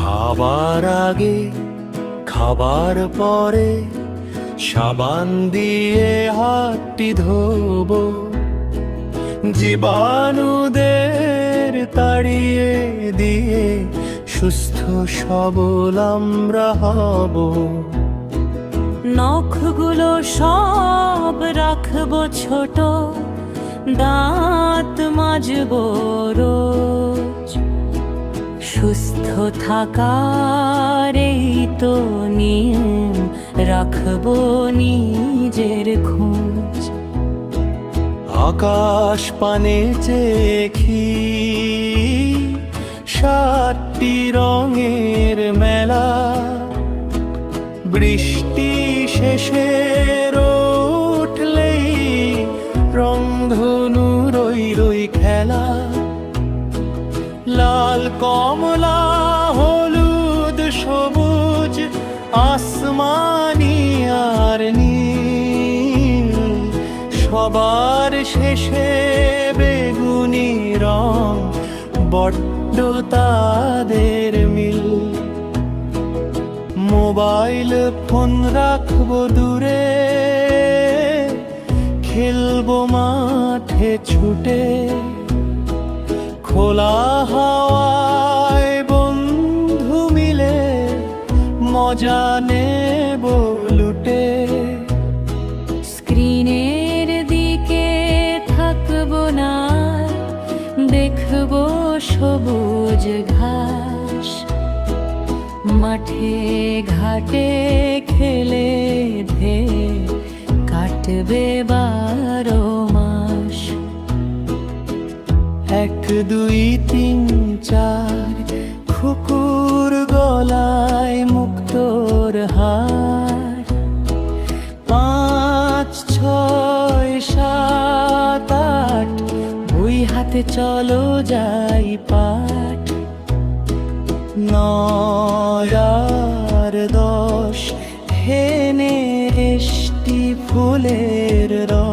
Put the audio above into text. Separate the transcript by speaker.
Speaker 1: খাবার আগে খাবার পরে সাবান দিয়ে হাতটি ধোবো, জীবাণুদের তাড়িয়ে দিয়ে সুস্থ সবল আমরা হব।
Speaker 2: নখগুলো সব রাখবো ছোট, দাঁত মাজবো রোজ। সুস্থ থাকার এই তো নিয়ম, রাখবো নিজের খোঁজ।
Speaker 1: আকাশ পানে চেখি 7টি রঙের মেলা, বৃষ্টি শেষে উঠলেই রংধনু রই রই খেলা। লাল কমলা হলুদ সবুজ আসমানি আর নীল, সবার শেষে বেগুনি রং বড্ড তাদের মিল। মোবাইল ফোন রাখবো দূরে, খেলবো মাঠে ছুটে। খোলা হাওয়ায় বন্ধু মিলে মজা নেব লুটে।
Speaker 2: স্ক্রিনের দিকে থাকবো না, দেখবো সবুজ ঘাস। মাঠে ঘাটে খেলে ধে কাটবে 12 মাস।
Speaker 1: 1 2 3 4 কুকুর গলায় মুক্তোর হার। 5 6 7 8 বই হাতে চলো যাই পাঠ। 9 আর 10 হেনে 10টি ফুলের রস।